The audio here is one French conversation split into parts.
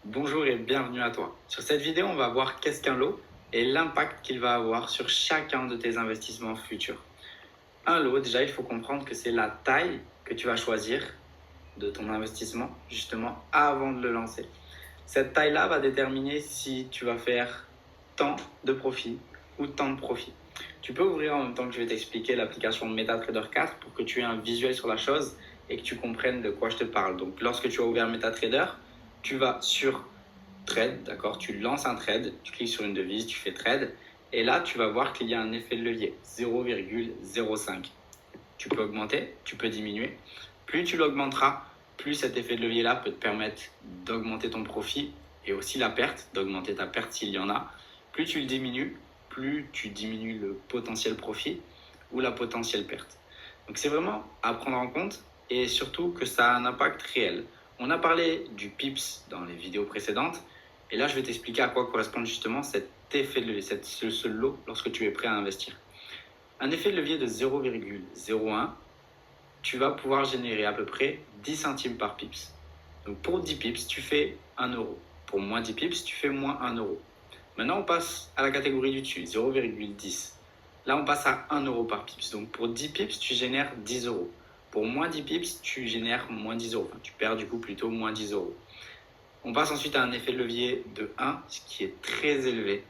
Bonjour et bienvenue à toi. Sur cette vidéo, on va voir qu'est-ce qu'un lot et l'impact qu'il va avoir sur chacun de tes investissements futurs. Un lot, déjà, il faut comprendre que c'est la taille que tu vas choisir de ton investissement, justement, avant de le lancer. Cette taille-là va déterminer si tu vas faire tant de profit ou tant de profit. Tu peux ouvrir en même temps que je vais t'expliquer l'application MetaTrader 4 pour que tu aies un visuel sur la chose et que tu comprennes de quoi je te parle. Donc, lorsque tu as ouvert MetaTrader, tu vas sur Trade, d'accord? Tu lances un trade, tu cliques sur une devise, tu fais trade, et là, tu vas voir qu'il y a un effet de levier, 0,05. Tu peux augmenter, tu peux diminuer. Plus tu l'augmenteras, plus cet effet de levier-là peut te permettre d'augmenter ton profit et aussi la perte, d'augmenter ta perte s'il y en a. Plus tu le diminues, plus tu diminues le potentiel profit ou la potentielle perte. Donc c'est vraiment à prendre en compte et surtout que ça a un impact réel. On a parlé du PIPS dans les vidéos précédentes et là je vais t'expliquer à quoi correspond justement cet effet de levier, ce lot lorsque tu es prêt à investir. Un effet de levier de 0,01, tu vas pouvoir générer à peu près 10 centimes par pips. Donc pour 10 pips, tu fais 1 euro. Pour moins 10 pips, tu fais moins 1 euro. Maintenant, on passe à la catégorie du dessus, 0,10. Là, on passe à 1 euro par pips. Donc pour 10 pips, tu génères 10 euros. Pour moins 10 pips, tu génères moins 10 euros. Enfin, tu perds du coup plutôt moins 10 euros. On passe ensuite à un effet de levier de 1, ce qui est très élevé.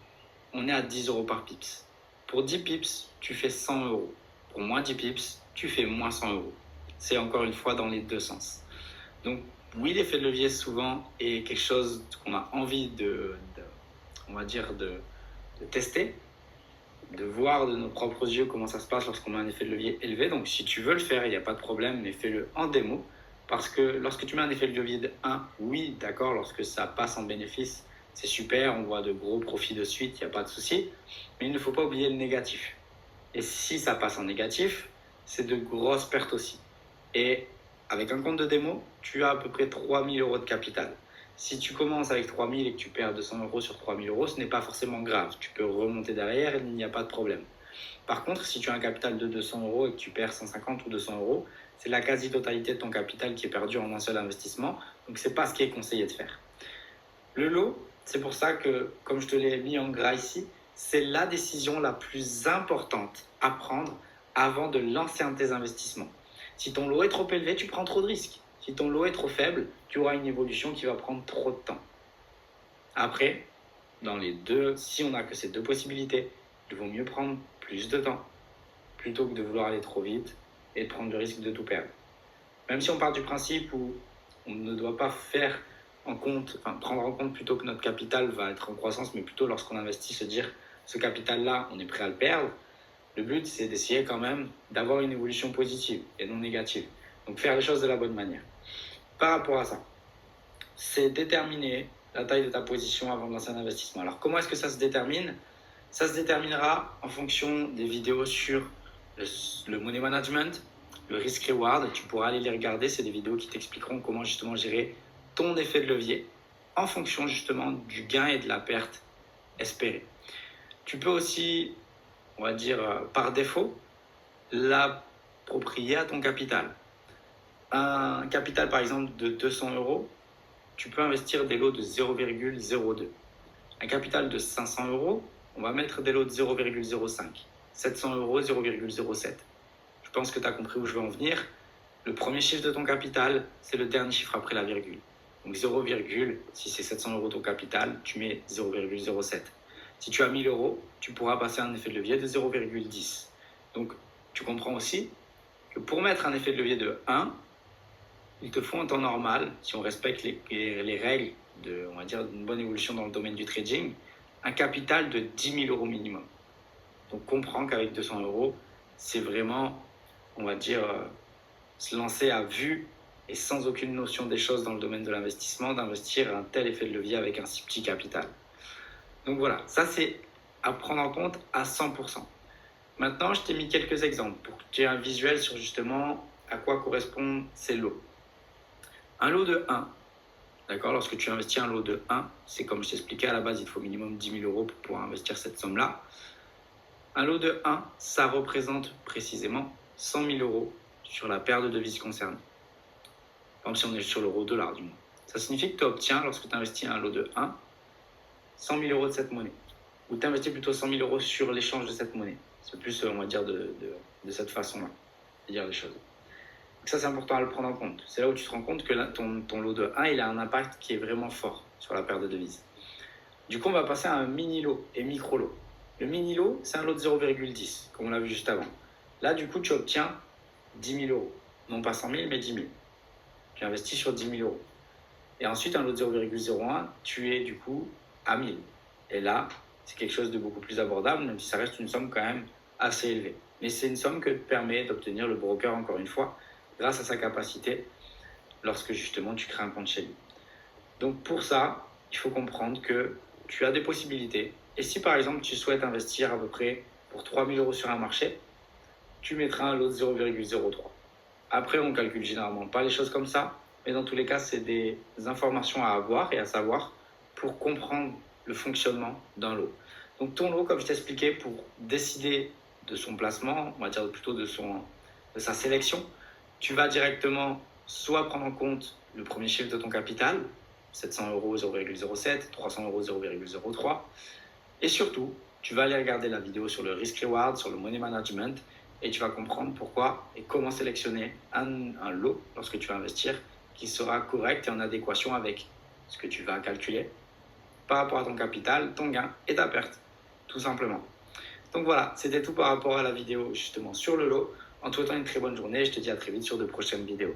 On est à 10 euros par pips. Pour 10 pips, tu fais 100 euros. Pour moins 10 pips, tu fais moins 100 euros. C'est encore une fois dans les deux sens. Donc oui, l'effet de levier souvent est quelque chose qu'on a envie on va dire de tester, de voir de nos propres yeux comment ça se passe lorsqu'on a un effet de levier élevé. Donc si tu veux le faire, il n'y a pas de problème, mais fais-le en démo. Parce que lorsque tu mets un effet de levier de 1, oui, d'accord, lorsque ça passe en bénéfice, c'est super, on voit de gros profits de suite, il n'y a pas de souci. Mais il ne faut pas oublier le négatif. Et si ça passe en négatif, c'est de grosses pertes aussi. Et avec un compte de démo, tu as à peu près 3000 euros de capital. Si tu commences avec 3000 et que tu perds 200 euros sur 3000 euros, ce n'est pas forcément grave. Tu peux remonter derrière, il n'y a pas de problème. Par contre, si tu as un capital de 200 euros et que tu perds 150 ou 200 euros, c'est la quasi-totalité de ton capital qui est perdu en un seul investissement. Donc, ce n'est pas ce qui est conseillé de faire. Le lot, c'est pour ça que, comme je te l'ai mis en gras ici, c'est la décision la plus importante à prendre avant de lancer un de tes investissements. Si ton lot est trop élevé, tu prends trop de risques. Si ton lot est trop faible, tu auras une évolution qui va prendre trop de temps. Après, dans les deux, si on n'a que ces deux possibilités, il vaut mieux prendre plus de temps plutôt que de vouloir aller trop vite et de prendre le risque de tout perdre. Même si on part du principe où on ne doit pas prendre en compte plutôt que notre capital va être en croissance, mais plutôt lorsqu'on investit, se dire ce capital-là, on est prêt à le perdre. Le but, c'est d'essayer quand même d'avoir une évolution positive et non négative. Donc faire les choses de la bonne manière. Par rapport à ça, c'est déterminer la taille de ta position avant de lancer un investissement. Alors comment est-ce que ça se détermine? Ça se déterminera en fonction des vidéos sur le money management, le risk reward. Tu pourras aller les regarder. C'est des vidéos qui t'expliqueront comment justement gérer ton effet de levier en fonction justement du gain et de la perte espérée. Tu peux aussi, on va dire par défaut, l'approprier à ton capital. Un capital par exemple de 200 euros, tu peux investir des lots de 0,02. Un capital de 500 euros, on va mettre des lots de 0,05. 700 euros, 0,07. Je pense que tu as compris où je veux en venir. Le premier chiffre de ton capital, c'est le dernier chiffre après la virgule. Donc 0, si c'est 700 euros ton capital, tu mets 0,07. Si tu as 1000 euros, tu pourras passer un effet de levier de 0,10. Donc tu comprends aussi que pour mettre un effet de levier de 1, il te faut en temps normal, si on respecte les règles on va dire, d'une bonne évolution dans le domaine du trading, un capital de 10 000 euros minimum. Donc comprends qu'avec 200 euros, c'est vraiment, on va dire, se lancer à vue et sans aucune notion des choses dans le domaine de l'investissement, d'investir un tel effet de levier avec un si petit capital. Donc voilà, ça c'est à prendre en compte à 100%. Maintenant, je t'ai mis quelques exemples pour que tu aies un visuel sur justement à quoi correspondent ces lots. Un lot de 1, d'accord, lorsque tu investis un lot de 1, c'est comme je t'expliquais à la base, il te faut minimum 10 000 euros pour pouvoir investir cette somme-là. Un lot de 1, ça représente précisément 100 000 euros sur la paire de devises concernée. Comme si on est sur l'euro dollar du moins. Ça signifie que tu obtiens, lorsque tu investis un lot de 1, 100 000 euros de cette monnaie. Ou tu investis plutôt 100 000 euros sur l'échange de cette monnaie. C'est plus, on va dire, de cette façon-là, de dire les choses. Donc ça, c'est important à le prendre en compte. C'est là où tu te rends compte que là, ton lot de 1, il a un impact qui est vraiment fort sur la paire de devises. Du coup, on va passer à un mini-lot et micro-lot. Le mini-lot, c'est un lot de 0,10, comme on l'a vu juste avant. Là, du coup, tu obtiens 10 000 euros. Non pas 100 000, mais 10 000. Tu investis sur 10 000 euros. Et ensuite, un lot de 0,01, tu es du coup à 1000. Et là, c'est quelque chose de beaucoup plus abordable, même si ça reste une somme quand même assez élevée. Mais c'est une somme que permet d'obtenir le broker, encore une fois, grâce à sa capacité, lorsque justement tu crées un compte chez lui. Donc pour ça, il faut comprendre que tu as des possibilités. Et si par exemple tu souhaites investir à peu près pour 3 000 euros sur un marché, tu mettras un lot de 0,03. Après, on calcule généralement pas les choses comme ça, mais dans tous les cas, c'est des informations à avoir et à savoir pour comprendre le fonctionnement d'un lot. Donc ton lot, comme je t'expliquais, pour décider de son placement, on va dire plutôt de sa sélection, tu vas directement soit prendre en compte le premier chiffre de ton capital, 700 euros 0,07, 300 euros 0,03, et surtout, tu vas aller regarder la vidéo sur le risk reward, sur le money management, et tu vas comprendre pourquoi et comment sélectionner un lot lorsque tu vas investir qui sera correct et en adéquation avec ce que tu vas calculer par rapport à ton capital, ton gain et ta perte, tout simplement. Donc voilà, c'était tout par rapport à la vidéo justement sur le lot. En te souhaitant une très bonne journée, je te dis à très vite sur de prochaines vidéos.